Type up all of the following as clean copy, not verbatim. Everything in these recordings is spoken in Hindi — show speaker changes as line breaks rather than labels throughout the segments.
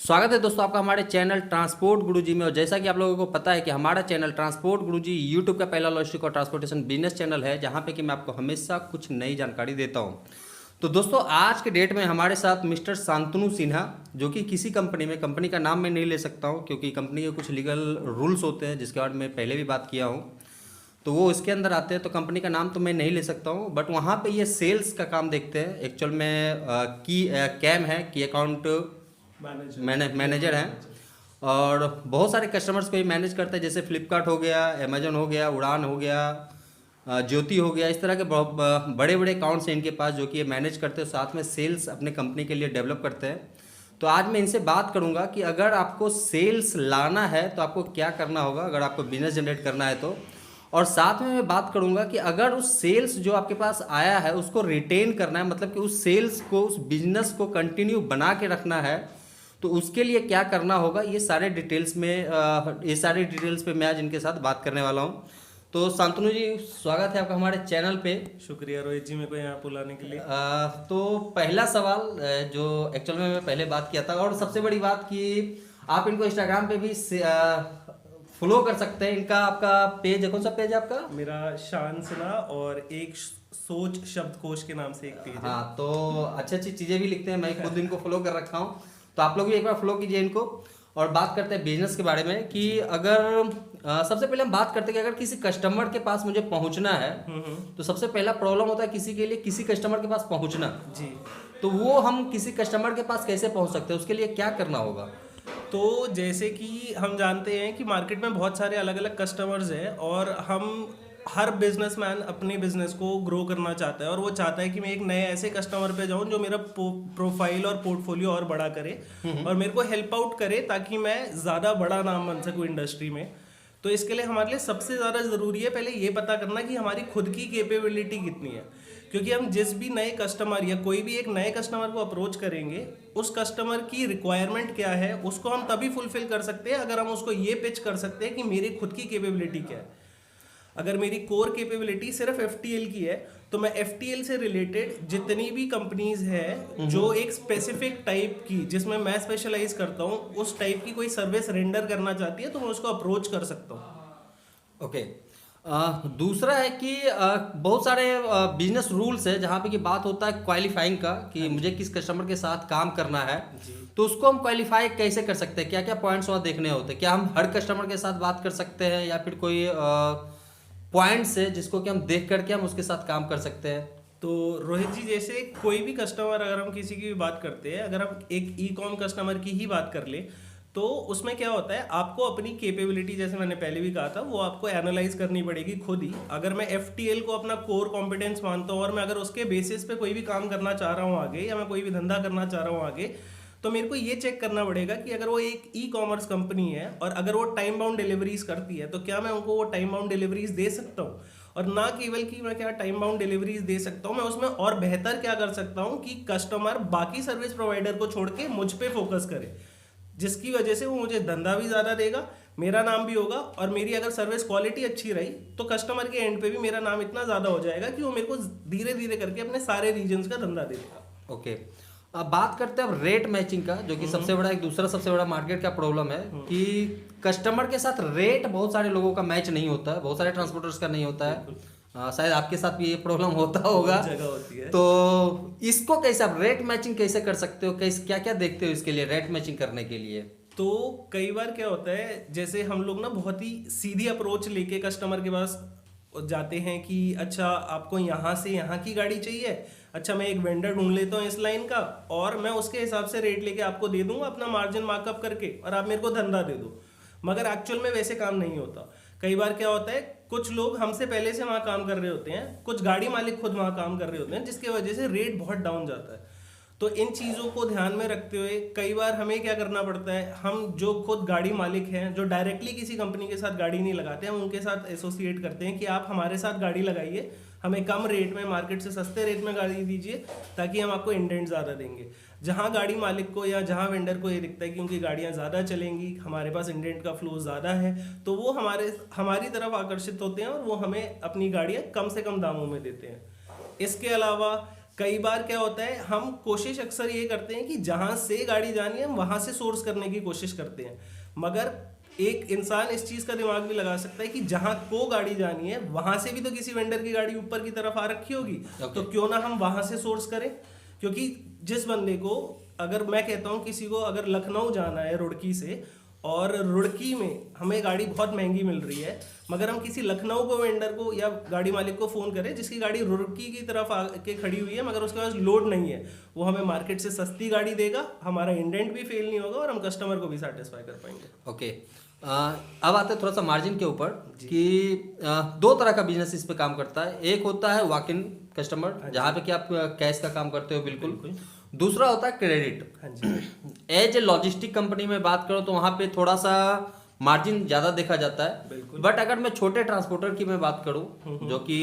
स्वागत है दोस्तों आपका हमारे चैनल ट्रांसपोर्ट गुरुजी में। और जैसा कि आप लोगों को पता है कि हमारा चैनल ट्रांसपोर्ट गुरुजी यूट्यूब का पहला लॉजिस्टिक और ट्रांसपोर्टेशन बिजनेस चैनल है, जहां पे कि मैं आपको हमेशा कुछ नई जानकारी देता हूं। तो दोस्तों आज के डेट में हमारे साथ मिस्टर शांतनु सिन्हा, जो कि किसी कंपनी में, कंपनी का नाम मैं नहीं ले सकता हूँ क्योंकि कंपनी के कुछ लीगल रूल्स होते हैं जिसके बारे में मैं पहले भी बात किया हूँ, तो वो इसके अंदर आते हैं। तो कंपनी का नाम तो मैं नहीं ले सकता हूँ, बट वहाँ पे ये सेल्स का काम देखते हैं। एक्चुअल में कैम है की अकाउंट मैनेजर हैं और बहुत सारे कस्टमर्स को ये मैनेज करते हैं, जैसे फ्लिपकार्ट हो गया, अमेजन हो गया, उड़ान हो गया, ज्योति हो गया। इस तरह के बड़े बड़े अकाउंट्स हैं इनके पास जो कि ये मैनेज करते हैं, साथ में सेल्स अपने कंपनी के लिए डेवलप करते हैं। तो आज मैं इनसे बात करूंगा कि अगर आपको सेल्स लाना है तो आपको क्या करना होगा, अगर आपको बिजनेस जनरेट करना है तो। और साथ में मैं बात करूंगा कि अगर उस सेल्स जो आपके पास आया है उसको रिटेन करना है, मतलब कि उस सेल्स को, उस बिजनेस को कंटिन्यू बना के रखना है, तो उसके लिए क्या करना होगा। ये सारे डिटेल्स पे मैं आज इनके साथ बात करने वाला हूँ। तो शांतनु जी, स्वागत है आपका हमारे चैनल पे।
शुक्रिया रोहित जी, मेरे को यहाँ बुलाने के लिए।
तो पहला सवाल जो एक्चुअल में मैं पहले बात किया था, और सबसे बड़ी बात कि आप इनको इंस्टाग्राम पे भी फॉलो कर सकते हैं। इनका आपका पेज है, कौन सा पेज है आपका?
मेरा शान सिन्हा और एक सोच शब्दकोश के नाम से एक पेज है।
हाँ, तो अच्छी अच्छी चीज़ें भी लिखते हैं, मैं खुद इनको फॉलो कर रखा हूँ, तो आप लोग भी एक बार फॉलो कीजिए इनको। और बात करते हैं बिजनेस के बारे में कि अगर सबसे पहले हम बात करते हैं कि अगर किसी कस्टमर के पास मुझे पहुंचना है तो सबसे पहला प्रॉब्लम होता है किसी के लिए किसी कस्टमर के पास पहुंचना
जी।
तो वो हम किसी कस्टमर के पास कैसे पहुंच सकते हैं, उसके लिए क्या करना होगा?
तो जैसे कि हम जानते हैं कि मार्केट में बहुत सारे अलग अलग कस्टमर्स हैं और हर बिजनेसमैन अपने बिजनेस को ग्रो करना चाहता है और वो चाहता है कि मैं एक नए ऐसे कस्टमर पे जाऊं जो मेरा प्रोफाइल और पोर्टफोलियो और बड़ा करे और मेरे को हेल्प आउट करे ताकि मैं ज़्यादा बड़ा नाम बन सकूं इंडस्ट्री में। तो इसके लिए हमारे लिए सबसे ज़्यादा ज़रूरी है पहले ये पता करना कि हमारी खुद की कैपेबिलिटी कितनी है, क्योंकि हम जिस भी नए कस्टमर या कोई भी एक नए कस्टमर को अप्रोच करेंगे, उस कस्टमर की रिक्वायरमेंट क्या है उसको हम तभी फुलफिल कर सकते हैं अगर हम उसको ये पिच कर सकते हैं कि मेरी खुद की कैपेबिलिटी क्या है। अगर मेरी कोर कैपेबिलिटी सिर्फ FTL की है तो मैं FTL से रिलेटेड जितनी भी कंपनीज है जो एक स्पेसिफिक टाइप की, जिसमें मैं स्पेशलाइज करता हूँ, उस टाइप की कोई सर्विस रेंडर करना चाहती है तो मैं उसको अप्रोच कर सकता हूँ।
ओके। दूसरा है कि बहुत सारे बिजनेस रूल्स है जहाँ पे कि बात होता है क्वालिफाइंग का कि मुझे किस कस्टमर के साथ काम करना है, तो उसको हम क्वालिफाई कैसे कर सकते हैं, क्या क्या पॉइंट्स वहाँ देखने होते हैं? क्या हम हर कस्टमर के साथ बात कर सकते हैं या फिर कोई पॉइंट्स है जिसको कि हम देख करके हम उसके साथ काम कर सकते हैं?
तो रोहित जी, जैसे कोई भी कस्टमर, अगर हम किसी की भी बात करते हैं, अगर हम एक ई-कॉम कस्टमर की ही बात कर ले तो उसमें क्या होता है, आपको अपनी कैपेबिलिटी, जैसे मैंने पहले भी कहा था, वो आपको एनालाइज करनी पड़ेगी खुद ही। अगर मैं FTL को अपना कोर कॉम्पिटेंस मानता हूँ और मैं अगर उसके बेसिस पे कोई भी काम करना चाह रहा हूँ आगे, या मैं कोई भी धंधा करना चाह रहा हूँ आगे, तो मेरे को ये चेक करना पड़ेगा कि अगर वो एक ई-कॉमर्स कंपनी है और अगर वो टाइम बाउंड डिलीवरीज करती है तो क्या मैं उनको वो टाइम बाउंड डिलीवरीज दे सकता हूँ, और ना केवल कि मैं क्या टाइम बाउंड डिलीवरीज दे सकता हूँ, मैं उसमें और बेहतर क्या कर सकता हूँ कि कस्टमर बाकी सर्विस प्रोवाइडर को छोड़ के मुझ पे फोकस करे, जिसकी वजह से वो मुझे धंधा भी ज़्यादा देगा, मेरा नाम भी होगा, और मेरी अगर सर्विस क्वालिटी अच्छी रही तो कस्टमर के एंड पे भी मेरा नाम इतना ज़्यादा हो जाएगा कि वो मेरे को धीरे धीरे करके अपने सारे रीजन्स का धंधा दे देगा।
ओके। अब बात करते हैं अब रेट मैचिंग का, जो कि सबसे बड़ा, एक दूसरा सबसे बड़ा मार्केट का प्रॉब्लम है कि कस्टमर के साथ रेट बहुत सारे लोगों का मैच नहीं होता है, बहुत सारे ट्रांसपोर्टर्स का नहीं होता है। शायद आपके साथ भी ये प्रॉब्लम होता होगा,
जगह होती है।
तो इसको कैसे आप रेट मैचिंग कैसे कर सकते हो, कैसे क्या क्या देखते हो इसके लिए, रेट मैचिंग करने के लिए?
तो कई बार क्या होता है, जैसे हम लोग ना बहुत ही सीधी अप्रोच लेके कस्टमर के पास जाते हैं कि अच्छा आपको यहाँ से यहाँ की गाड़ी चाहिए, अच्छा मैं एक वेंडर ढूंढ लेता हूँ इस लाइन का और मैं उसके हिसाब से रेट लेके आपको दे दूंगा अपना मार्जिन मार्कअप करके, और आप मेरे को धंधा दे दो। मगर एक्चुअल में वैसे काम नहीं होता। कई बार क्या होता है, कुछ लोग हमसे पहले से वहाँ काम कर रहे होते हैं, कुछ गाड़ी मालिक खुद वहाँ काम कर रहे होते हैं, जिसकी वजह से रेट बहुत डाउन जाता है। तो इन चीज़ों को ध्यान में रखते हुए कई बार हमें क्या करना पड़ता है, हम जो खुद गाड़ी मालिक हैं, जो डायरेक्टली किसी कंपनी के साथ गाड़ी नहीं लगाते, हम उनके साथ एसोसिएट करते हैं कि आप हमारे साथ गाड़ी लगाइए, हमें कम रेट में, मार्केट से सस्ते रेट में गाड़ी दीजिए ताकि हम आपको इंडेंट ज़्यादा देंगे। जहाँ गाड़ी मालिक को या जहाँ वेंडर को ये दिखता है कि उनकी गाड़ियाँ ज़्यादा चलेंगी, हमारे पास इंडेंट का फ्लो ज़्यादा है, तो वो हमारी तरफ आकर्षित होते हैं और वो हमें अपनी गाड़ियाँ कम से कम दामों में देते हैं। इसके अलावा कई बार क्या होता है, हम कोशिश अक्सर ये करते हैं कि जहां से गाड़ी जानी है हम वहां से सोर्स करने की कोशिश करते हैं, मगर एक इंसान इस चीज का दिमाग भी लगा सकता है कि जहां को गाड़ी जानी है वहां से भी तो किसी वेंडर की गाड़ी ऊपर की तरफ आ रखी होगी। तो क्यों ना हम वहां से सोर्स करें, क्योंकि जिस बंदे को, अगर मैं कहता हूँ किसी को अगर लखनऊ जाना है रुड़की से, और रुड़की में हमें गाड़ी बहुत महंगी मिल रही है, मगर हम किसी लखनऊ को वेंडर को या गाड़ी मालिक को फ़ोन करें जिसकी गाड़ी रुड़की की तरफ आके खड़ी हुई है मगर उसके पास लोड नहीं है, वो हमें मार्केट से सस्ती गाड़ी देगा, हमारा इंडेंट भी फेल नहीं होगा और हम कस्टमर को भी सेटिस्फाई कर पाएंगे।
ओके, अब आते हैं थोड़ा सा मार्जिन के ऊपर कि दो तरह का बिजनेस इस पे काम करता है। एक होता है वॉक इन कस्टमर, जहाँ पे कि आप कैश का काम करते हो, बिल्कुल। दूसरा होता है क्रेडिट।
हाँ जी।
एज ए लॉजिस्टिक कंपनी में बात करो तो वहाँ पे थोड़ा सा मार्जिन ज़्यादा देखा जाता है, बट अगर मैं छोटे ट्रांसपोर्टर की मैं बात करूँ जो कि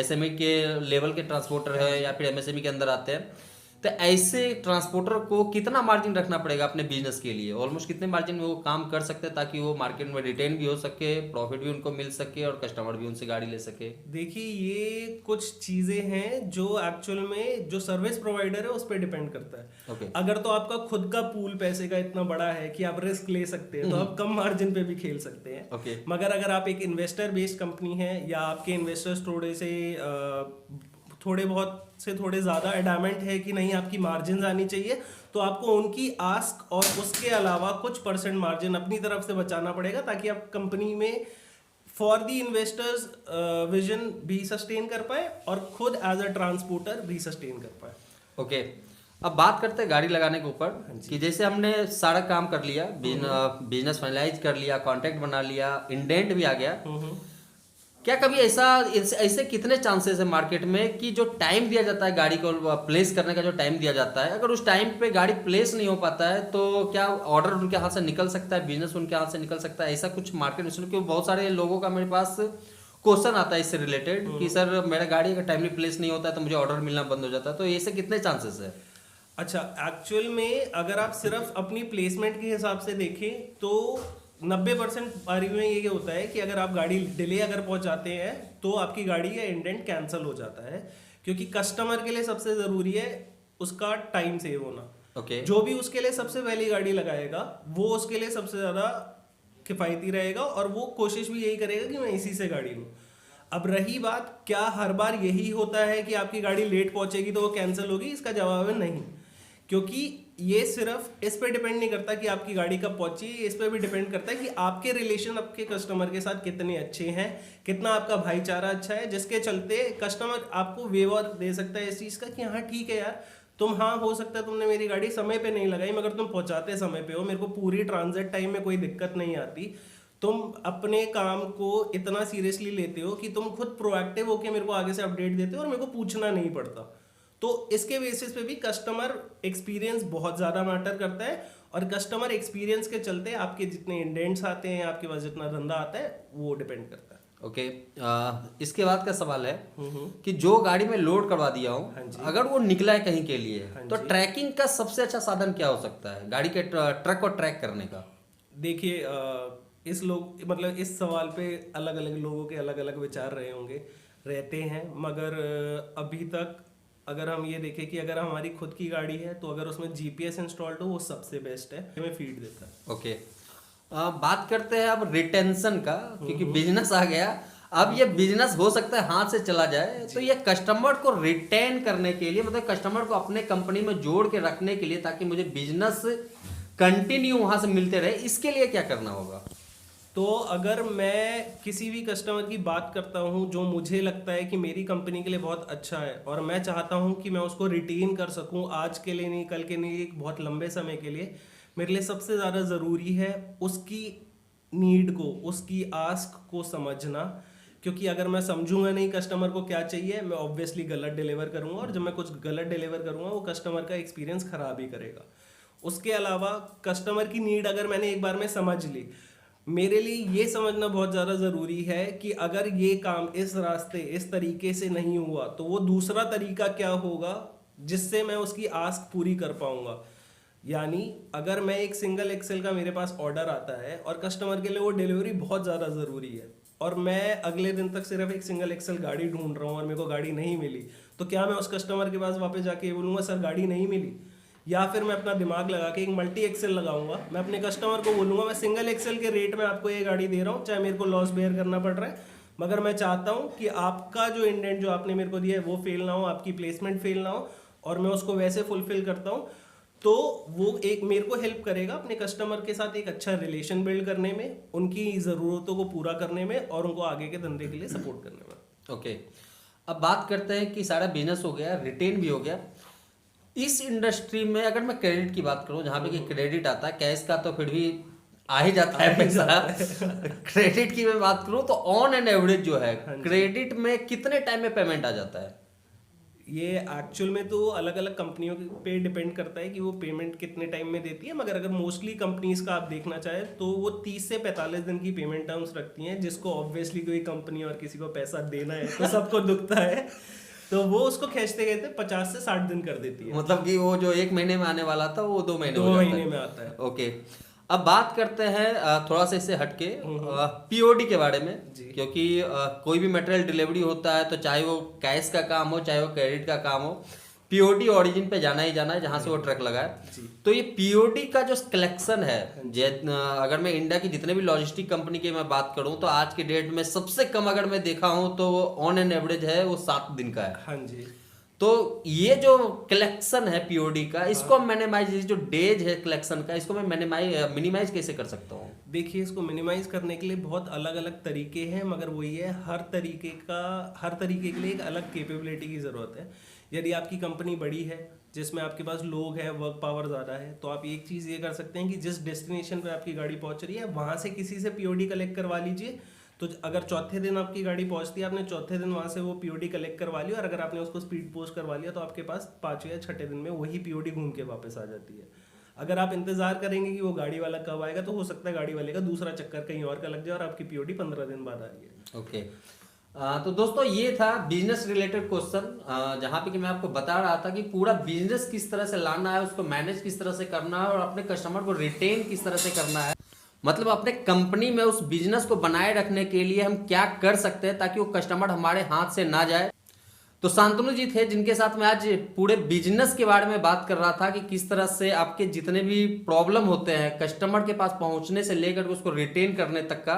एसएमई के लेवल के ट्रांसपोर्टर है या फिर एमएसएमई के अंदर आते हैं, तो ऐसे ट्रांसपोर्टर को कितना मार्जिन रखना पड़ेगा अपने बिजनेस के लिए? ऑलमोस्ट कितने मार्जिन में वो काम कर सकते हैं ताकि वो मार्केट में रिटेन भी हो सके, प्रॉफिट भी उनको मिल सके और कस्टमर भी उनसे गाड़ी ले सके?
देखिए, ये कुछ चीज़ें हैं जो एक्चुअल में जो सर्विस प्रोवाइडर है उस पर डिपेंड करता है।
Okay.
अगर तो आपका खुद का पूल पैसे का इतना बड़ा है कि आप रिस्क ले सकते हैं तो आप कम मार्जिन पे भी खेल सकते हैं।
Okay.
मगर अगर आप एक इन्वेस्टर बेस्ड कंपनी है या आपके इन्वेस्टर्स थोड़े बहुत से थोड़े ज़्यादा एडामेंट है कि नहीं आपकी मार्जिन आनी चाहिए, तो आपको उनकी आस्क और उसके अलावा कुछ परसेंट मार्जिन अपनी तरफ से बचाना पड़ेगा ताकि आप कंपनी में फॉर दी इन्वेस्टर्स विजन भी सस्टेन कर पाए और खुद एज अ ट्रांसपोर्टर भी सस्टेन कर पाए।
ओके, अब बात करते हैं गाड़ी लगाने के ऊपर कि जैसे हमने सारा काम कर लिया, बिजनेस फाइनलाइज कर लिया, कॉन्ट्रैक्ट बना लिया, इंडेंट भी आ गया, क्या कभी ऐसे कितने चांसेस है मार्केट में कि जो टाइम दिया जाता है गाड़ी को प्लेस करने का, जो टाइम दिया जाता है, अगर उस टाइम पे गाड़ी प्लेस नहीं हो पाता है तो क्या ऑर्डर उनके हाथ से निकल सकता है, बिजनेस उनके हाथ से निकल सकता है? ऐसा कुछ मार्केट में क्योंकि बहुत सारे लोगों का मेरे पास क्वेश्चन आता है इससे रिलेटेड कि सर मेरा गाड़ी अगर टाइमली प्लेस नहीं होता है तो मुझे ऑर्डर मिलना बंद हो जाता है, तो ऐसे कितने चांसेस है?
अच्छा, एक्चुअल में अगर आप सिर्फ अपनी प्लेसमेंट के हिसाब से देखें तो 90% बारी में ये होता है कि अगर आप गाड़ी डिले अगर पहुंचाते हैं तो आपकी गाड़ी का इंडेंट कैंसिल हो जाता है, क्योंकि कस्टमर के लिए सबसे ज़रूरी है उसका टाइम सेव होना।
Okay.
जो भी उसके लिए सबसे पहली गाड़ी लगाएगा वो उसके लिए सबसे ज़्यादा किफ़ायती रहेगा और वो कोशिश भी यही करेगा कि मैं इसी से गाड़ी लूँ। अब रही बात, क्या हर बार यही होता है कि आपकी गाड़ी लेट पहुंचेगी तो वो कैंसिल होगी? इसका जवाब है नहीं, क्योंकि ये सिर्फ इस पे डिपेंड नहीं करता कि आपकी गाड़ी कब पहुंची, इस पे भी डिपेंड करता है कि आपके रिलेशन आपके कस्टमर के साथ कितने अच्छे हैं, कितना आपका भाईचारा अच्छा है, जिसके चलते कस्टमर आपको वेवर दे सकता है इस चीज़ का कि हाँ ठीक है यार, तुम, हाँ हो सकता है तुमने मेरी गाड़ी समय पे नहीं लगाई मगर तुम पहुंचाते समय पे हो, मेरे को पूरी ट्रांजिट टाइम में कोई दिक्कत नहीं आती, तुम अपने काम को इतना सीरियसली लेते हो कि तुम खुद प्रोएक्टिव होकर मेरे को आगे से अपडेट देते हो और मेरे को पूछना नहीं पड़ता। तो इसके बेसिस पे भी कस्टमर एक्सपीरियंस बहुत ज़्यादा मैटर करता है और कस्टमर एक्सपीरियंस के चलते आपके जितने इंडेंट्स आते हैं, आपके पास जितना धंधा आता है, वो डिपेंड करता है।
ओके, इसके बाद का सवाल है कि जो गाड़ी में लोड करवा दिया हूँ, अगर वो निकला है कहीं के लिए, तो ट्रैकिंग का सबसे अच्छा साधन क्या हो सकता है गाड़ी के ट्रक को ट्रैक करने का?
देखिए, इस सवाल पे अलग अलग लोगों के अलग अलग विचार रहते हैं, मगर अभी तक अगर हम ये देखें कि अगर हमारी खुद की गाड़ी है तो अगर उसमें जीपीएस इंस्टॉल्ड हो वो सबसे बेस्ट है, हमें फीड देता है।
ओके, बात करते हैं अब रिटेंशन का, क्योंकि बिजनेस आ गया, अब ये बिजनेस हो सकता है हाथ से चला जाए, तो ये कस्टमर को रिटेन करने के लिए, मतलब कस्टमर को अपने कंपनी में जोड़ के रखने के लिए ताकि मुझे बिजनेस कंटिन्यू वहां से मिलते रहे, इसके लिए क्या करना होगा?
तो अगर मैं किसी भी कस्टमर की बात करता हूं जो मुझे लगता है कि मेरी कंपनी के लिए बहुत अच्छा है और मैं चाहता हूं कि मैं उसको रिटेन कर सकूं, आज के लिए नहीं, कल के नहीं, एक बहुत लंबे समय के लिए, मेरे लिए सबसे ज़्यादा ज़रूरी है उसकी नीड को, उसकी आस्क को समझना, क्योंकि अगर मैं समझूंगा नहीं कस्टमर को क्या चाहिए, मैं ऑब्वियसली गलत डिलीवर करूंगा और जब मैं कुछ गलत डिलीवर करूंगा वो कस्टमर का एक्सपीरियंस ख़राब ही करेगा। उसके अलावा कस्टमर की नीड अगर मैंने एक बार में समझ ली, मेरे लिए ये समझना बहुत ज़्यादा ज़रूरी है कि अगर ये काम इस रास्ते इस तरीके से नहीं हुआ तो वो दूसरा तरीका क्या होगा जिससे मैं उसकी आस्क पूरी कर पाऊंगा। यानी अगर मैं एक सिंगल एक्सेल का मेरे पास ऑर्डर आता है और कस्टमर के लिए वो डिलीवरी बहुत ज़्यादा ज़रूरी है और मैं अगले दिन तक सिर्फ एक सिंगल एक्सेल गाड़ी ढूंढ रहा हूँ और मेरे को गाड़ी नहीं मिली, तो क्या मैं उस कस्टमर के पास वापस जाके ये बोलूँगा सर गाड़ी नहीं मिली, या फिर मैं अपना दिमाग लगा के एक मल्टी एक्सेल लगाऊंगा, मैं अपने कस्टमर को बोलूँगा मैं सिंगल एक्सेल के रेट में आपको ये गाड़ी दे रहा हूँ, चाहे मेरे को लॉस बेयर करना पड़ रहा है, मगर मैं चाहता हूँ कि आपका जो इंडेंट जो आपने मेरे को दिया है वो फेल ना हो, आपकी प्लेसमेंट फेल ना हो, और मैं उसको वैसे फुलफिल करता हूँ। तो वो एक मेरे को हेल्प करेगा अपने कस्टमर के साथ एक अच्छा रिलेशन बिल्ड करने में, उनकी ज़रूरतों को पूरा करने में और उनको आगे के धंधे के लिए सपोर्ट करने में।
ओके, अब बात करते हैं कि सारा बिजनेस हो गया, रिटेन भी हो गया। इस इंडस्ट्री में अगर मैं क्रेडिट की बात करूं, जहां पे कि क्रेडिट आता है, कैश का तो फिर भी आ ही जाता है पैसा। क्रेडिट की मैं बात करूं तो ऑन एन एवरेज जो है क्रेडिट में कितने टाइम में पेमेंट आ जाता है?
ये एक्चुअल में तो अलग अलग कंपनियों पे डिपेंड करता है कि वो पेमेंट कितने टाइम में देती है, मगर अगर मोस्टली कंपनीज का आप देखना चाहे तो वो 30 से 45 दिन की पेमेंट टर्म्स रखती हैं, जिसको ऑब्वियसली कोई कंपनी और किसी को पैसा देना है तो सबको दुखता है, तो वो उसको खींचते कहते 50 से 60 दिन कर देती है।
मतलब कि वो जो 1 महीने में आने वाला था वो 2 महीने हो जाता है।
2 महीने में आता है।
ओके, अब बात करते हैं थोड़ा सा इससे हटके पीओडी के बारे में, क्योंकि कोई भी मटेरियल डिलीवरी होता है तो चाहे वो कैश का काम हो चाहे वो क्रेडिट का काम हो, पीओडी ओरिजिन पे जाना ही जाना है जहां से वो ट्रक लगा है। तो ये पीओडी का जो कलेक्शन है, अगर मैं इंडिया की जितने भी लॉजिस्टिक कंपनी की मैं बात करूं तो आज की डेट में सबसे कम अगर मैं देखा हूं तो वो ऑन एन एवरेज है वो 7 दिन का है।
हाँ जी।
तो ये जो कलेक्शन है पीओडी का, इसको मिनिमाइज, जो डेज है कलेक्शन का, इसको मैं मिनिमाइज कैसे कर सकता हूँ?
देखिए, इसको मिनिमाइज करने के लिए बहुत अलग अलग तरीके हैं, मगर वही है हर तरीके के लिए एक अलग कैपेबिलिटी की ज़रूरत है। यदि आपकी कंपनी बड़ी है जिसमें आपके पास लोग हैं, वर्क पावर ज़्यादा है, तो आप एक चीज़ ये कर सकते हैं कि जिस डेस्टिनेशन पे आपकी गाड़ी पहुंच रही है वहाँ से किसी से पीओडी कलेक्ट करवा लीजिए। तो अगर चौथे दिन आपकी गाड़ी पहुंचती है, आपने चौथे दिन वहाँ से वो पीओडी कलेक्ट करवा लिया, और अगर आपने उसको स्पीड पोस्ट करवा लिया तो आपके पास 5वें या 6ठे दिन में वही पीओडी घूम के वापस आ जाती है। अगर आप इंतजार करेंगे कि वो गाड़ी वाला कब आएगा तो हो सकता है गाड़ी वाले का दूसरा चक्कर कहीं और का लग जाए और आपकी पीओडी 15 दिन बाद आ रही है।
ओके, तो दोस्तों ये था बिजनेस रिलेटेड क्वेश्चन, जहाँ पे कि मैं आपको बता रहा था कि पूरा बिजनेस किस तरह से लाना है, उसको मैनेज किस तरह से करना है और अपने कस्टमर को रिटेन किस तरह से करना है। मतलब अपने कंपनी में उस बिजनेस को बनाए रखने के लिए हम क्या कर सकते हैं ताकि वो कस्टमर हमारे हाथ से ना जाए। तो शांतनु जी थे जिनके साथ मैं आज पूरे बिजनेस के बारे में बात कर रहा था कि किस तरह से आपके जितने भी प्रॉब्लम होते हैं कस्टमर के पास पहुंचने से लेकर उसको रिटेन करने तक का,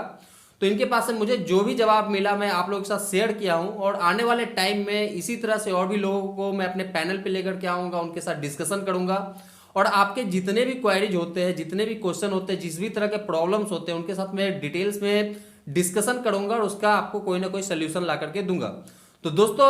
तो इनके पास से मुझे जो भी जवाब मिला मैं आप लोगों के साथ शेयर किया हूं, और आने वाले टाइम में इसी तरह से और भी लोगों को मैं अपने पैनल पे लेकर के आऊंगा, उनके साथ डिस्कशन करूंगा, और आपके जितने भी क्वेरीज होते हैं, जितने भी क्वेश्चन होते हैं, जिस भी तरह के प्रॉब्लम्स होते हैं, उनके साथ मैं डिटेल्स में डिस्कशन करूंगा और उसका आपको कोई ना कोई सोल्यूशन ला करके दूंगा। तो दोस्तों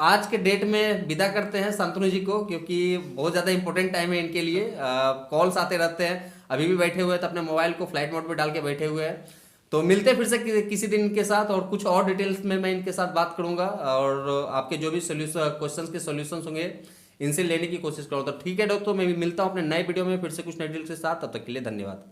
आज के डेट में विदा करते हैं शांतनु जी को, क्योंकि बहुत ज़्यादा इंपॉर्टेंट टाइम है इनके लिए। कॉल्स आते रहते हैं, अभी भी बैठे हुए हैं तो अपने मोबाइल को फ्लाइट मोड पे डाल के बैठे हुए हैं। तो मिलते हैं फिर से किसी दिन इनके साथ, और कुछ और डिटेल्स में मैं इनके साथ बात करूंगा और आपके जो भी क्वेश्चंस के सॉल्यूशंस होंगे इनसे लेने की कोशिश करूँगा। तो ठीक है दोस्तों, मैं मिलता हूँ अपने नए वीडियो में फिर से कुछ नए डिटेल्स के साथ। तब तक के लिए धन्यवाद।